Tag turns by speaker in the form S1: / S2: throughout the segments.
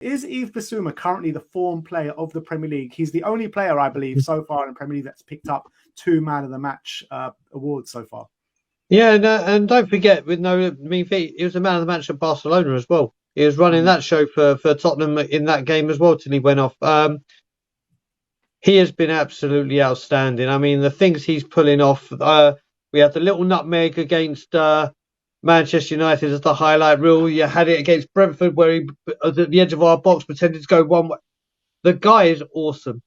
S1: Is Yves Bissouma currently the form player of the Premier League? He's the only player, I believe, so far in the Premier League that's picked up 2 Man of the Match awards so far.
S2: Yeah, and don't forget, with no mean feat, he was the man of the match at Barcelona as well. He was running that show for Tottenham in that game as well till he went off. He has been absolutely outstanding. I mean, the things he's pulling off. We had the little nutmeg against Manchester United as the highlight reel. You had it against Brentford where he was at the edge of our box pretended to go one way. The guy is awesome.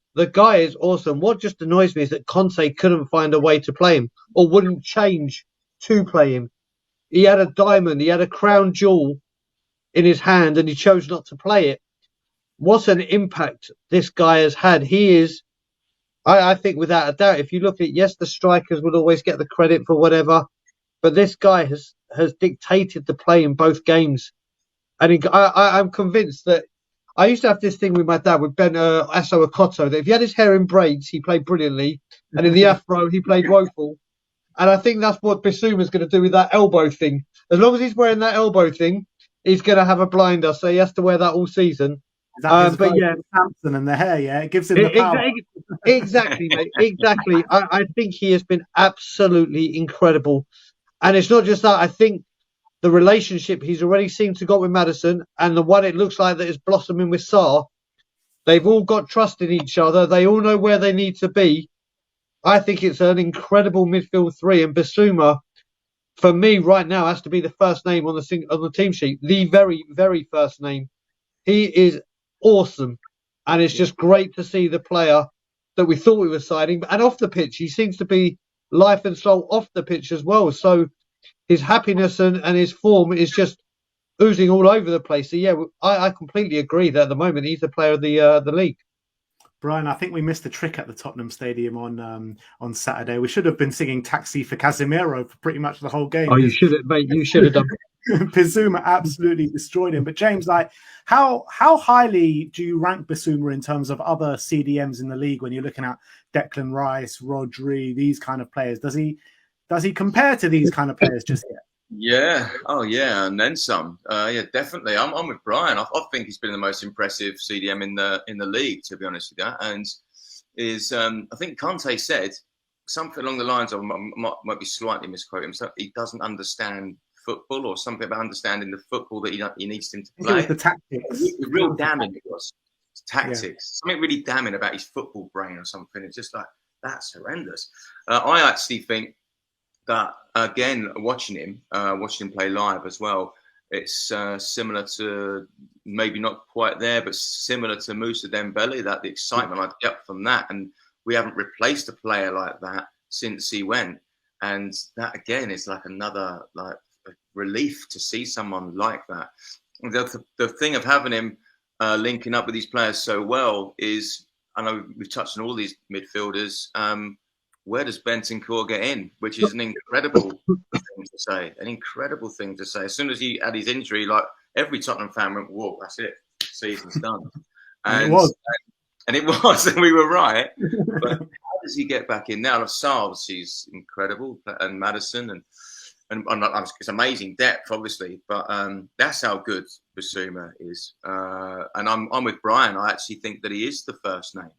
S2: What just annoys me is that Conte couldn't find a way to play him or wouldn't change to play him. He had a diamond, he had a crown jewel in his hand and he chose not to play it. What an impact this guy has had. He is, I think without a doubt, if you look at, yes, the strikers would always get the credit for whatever, but this guy has dictated the play in both games. And I'm convinced that I used to have this thing with my dad, with Ben Asso Akoto, that if he had his hair in braids, he played brilliantly. And in the afro, he played woeful. And I think that's what Bissouma's going to do with that elbow thing. As long as he's wearing that elbow thing, he's going to have a blinder. So he has to wear that all season.
S1: But yeah, Samson and the hair, yeah, it gives him the power.
S2: Exactly, mate. Exactly. I think he has been absolutely incredible. And it's not just that. I think the relationship he's already seemed to got with Maddison and the one it looks like that is blossoming with Sarr, they've all got trust in each other. They all know where they need to be. I think it's an incredible midfield three, and Bissouma, for me right now, has to be the first name on the team sheet. The very, very first name. He is awesome, and it's just great to see the player that we thought we were signing. And off the pitch, he seems to be life and soul off the pitch as well. So his happiness and his form is just oozing all over the place. So yeah, I completely agree that at the moment he's the player of the league.
S1: Brian, I think we missed a trick at the Tottenham Stadium on Saturday. We should have been singing "Taxi" for Casemiro for pretty much the whole game.
S2: Oh, you should have, mate. You should have done.
S1: Bissouma absolutely destroyed him. But James, like, how highly do you rank Bissouma in terms of other CDMs in the league when you're looking at Declan Rice, Rodri, these kind of players? Does he compare to these kind of players just yet?
S3: Yeah. Oh, yeah, and then some. Yeah, definitely. I'm with Brian. I think he's been the most impressive CDM in the league, to be honest with you. And I think Conte said something along the lines of, might be slightly misquoting him, so he doesn't understand football or something about understanding the football that he needs him to play.
S1: The tactics.
S3: Real damning it was. Tactics. Yeah. Something really damning about his football brain or something. It's just like, that's horrendous. I actually think that, again, watching him play live as well, it's similar to, maybe not quite there, but similar to Moussa Dembele, that the excitement I'd get from that. And we haven't replaced a player like that since he went. And that, again, is like another relief to see someone like that. The thing of having him linking up with these players so well is, I know we've touched on all these midfielders, where does Bentancur get in? Which is an incredible thing to say. An incredible thing to say. As soon as he had his injury, like, every Tottenham fan went, whoa, that's it. Season's done.
S1: And it was.
S3: And we were right. But how does he get back in now? Sarr, he's incredible. And Maddison and it's amazing depth, obviously. But that's how good Bissouma is. And I'm with Brian. I actually think that he is the first name.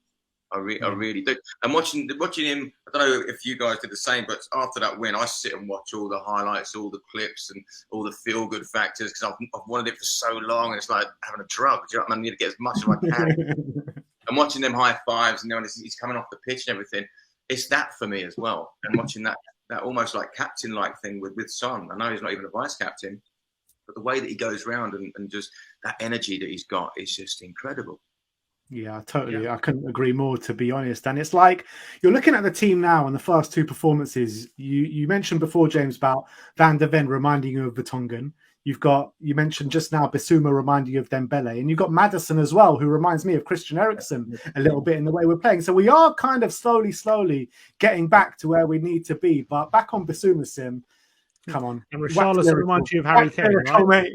S3: I really do. And watching him, I don't know if you guys did the same, but after that win, I sit and watch all the highlights, all the clips, and all the feel-good factors, because I've wanted it for so long, and it's like having a drug. Do you know what I mean? I need to get as much as I can. And watching them high fives, and he's coming off the pitch and everything, it's that for me as well. And watching that almost like captain-like thing with Son. I know he's not even a vice-captain, but the way that he goes around and just that energy that he's got is just incredible.
S1: Yeah, totally. Yeah. I couldn't agree more, to be honest. And it's like, you're looking at the team now and the first two performances. You mentioned before, James, about Van der Ven reminding you of Vertonghen. You mentioned just now Bissouma reminding you of Dembele, and you've got Maddison as well, who reminds me of Christian Eriksen a little bit in the way we're playing. So we are kind of slowly getting back to where we need to be. But back on Bissouma, Sim, come on.
S4: And Richarlison reminds you of Harry Kane, right?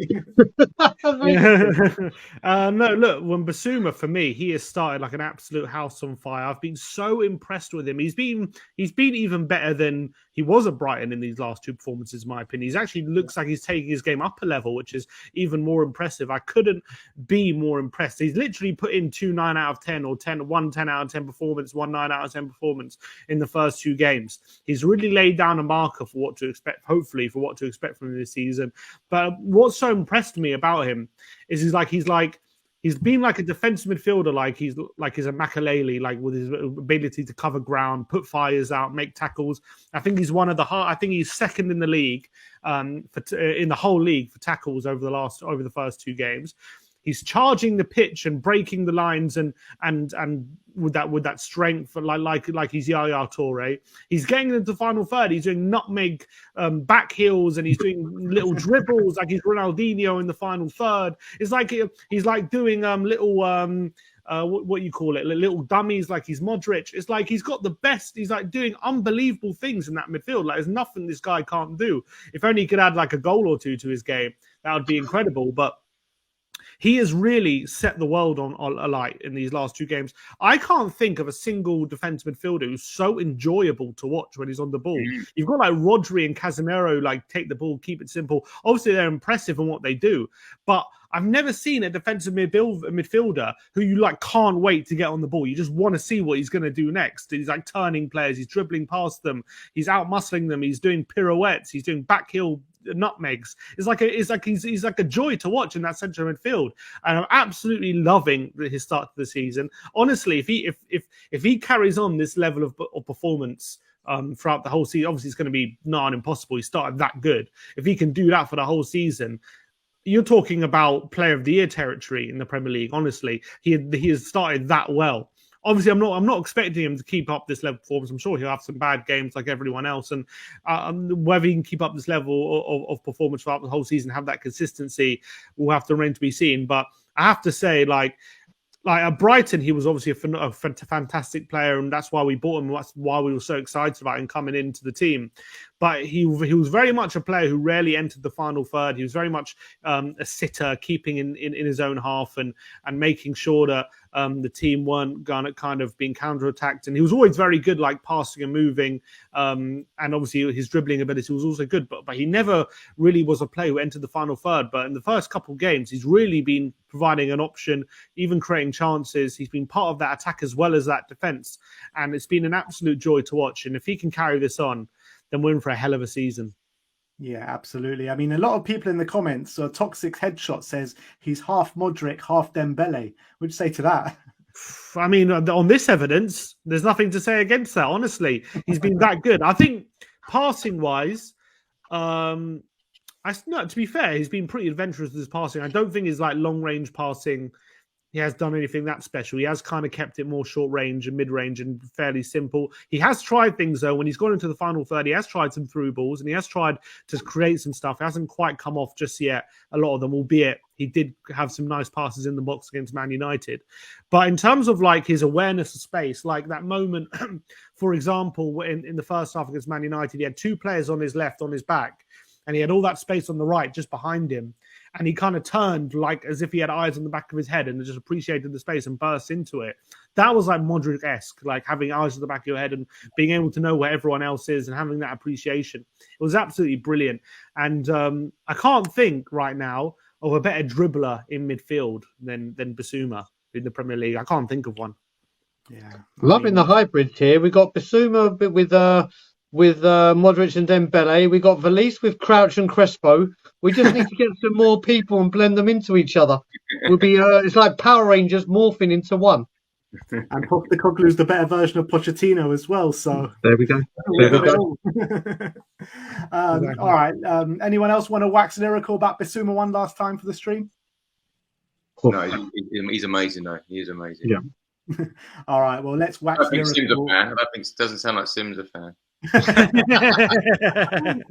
S4: No, look, when Bissouma, for me, he has started like an absolute house on fire. I've been so impressed with him. He's been even better than he was at Brighton in these last two performances, in my opinion. He actually looks like he's taking his game up a level, which is even more impressive. I couldn't be more impressed. He's literally put in 2 9 out of 10 or 1 10 out of 10 performance, 1 9 out of 10 performance in the first 2 games. He's really laid down a marker for what to expect, hopefully, for what to expect from him this season. But what so impressed me about him is he's been like a defensive midfielder, like he's a Makalele, like with his ability to cover ground, put fires out, make tackles. I think he's I think he's second in the league, in the whole league for tackles over the first 2 games. He's charging the pitch and breaking the lines and with that strength, like he's Yaya Toure. He's getting into the final third. He's doing nutmeg back heels and he's doing little dribbles like he's Ronaldinho in the final third. It's like he's like doing little what you call it, little dummies like he's Modric. It's like he's got the best. He's like doing unbelievable things in that midfield. Like there's nothing this guy can't do. If only he could add like a goal or 2 to his game, that would be incredible. But he has really set the world on alight in these last 2 games. I can't think of a single defensive midfielder who's so enjoyable to watch when he's on the ball. You've got like Rodri and Casemiro, like take the ball, keep it simple. Obviously, they're impressive in what they do, but I've never seen a defensive midfielder who you like can't wait to get on the ball. You just want to see what he's going to do next. He's like turning players, he's dribbling past them, he's out muscling them, he's doing pirouettes, he's doing back heel nutmegs. He's like a joy to watch in that central midfield, and I'm absolutely loving his start to the season. Honestly, if he carries on this level of performance throughout the whole season, obviously it's going to be impossible. He started that good. If he can do that for the whole season, you're talking about Player of the Year territory in the Premier League. Honestly, he has started that well. Obviously, I'm not expecting him to keep up this level of performance. I'm sure he'll have some bad games like everyone else, and whether he can keep up this level of performance throughout the whole season, have that consistency, will have to remain to be seen. But I have to say, like at Brighton, he was obviously a fantastic player, and that's why we bought him. That's why we were so excited about him coming into the team. But he was very much a player who rarely entered the final third. He was very much a sitter, keeping in his own half and making sure that the team weren't gonna kind of being counterattacked. And he was always very good, like passing and moving. And obviously his dribbling ability was also good. But he never really was a player who entered the final third. But in the first couple of games, he's really been providing an option, even creating chances. He's been part of that attack as well as that defence. And it's been an absolute joy to watch. And if he can carry this on, then we're in for a hell of a season.
S1: Yeah, absolutely. I mean, a lot of people in the comments, Toxic Headshot says he's half Modric, half Dembele. What'd you say to that?
S4: I mean, on this evidence, there's nothing to say against that, honestly. He's been that good. I think passing-wise, to be fair, he's been pretty adventurous with his passing. I don't think his like long-range passing he has done anything that special. He has kind of kept it more short range and mid range and fairly simple. He has tried things though. When he's gone into the final third, he has tried some through balls and he has tried to create some stuff. It hasn't quite come off just yet. A lot of them, albeit he did have some nice passes in the box against Man United. But in terms of like his awareness of space, like that moment, for example, in the first half against Man United, he had 2 players on his left, on his back, and he had all that space on the right just behind him. And he kind of turned like as if he had eyes on the back of his head and just appreciated the space and burst into it. That was like Modric-esque, like having eyes on the back of your head and being able to know where everyone else is and having that appreciation. It was absolutely brilliant. And I can't think right now of a better dribbler in midfield than Bissouma in the Premier League. I can't think of one.
S1: Yeah,
S2: loving the hybrids here. We got Bissouma with Modric and Dembele. We got Valise with Crouch and Crespo. We just need to get some more people and blend them into each other. We'll be it's like Power Rangers morphing into one.
S1: And Postecoglou's the better version of Pochettino as well. So
S2: there we go.
S1: All right. Anyone else want to wax lyrical about Bissouma one last time for the stream?
S3: No, he's amazing though. He is amazing.
S1: Yeah. All right. Well, let's wax lyrical.
S3: Sim's a fan. Doesn't sound like Sim's a fan.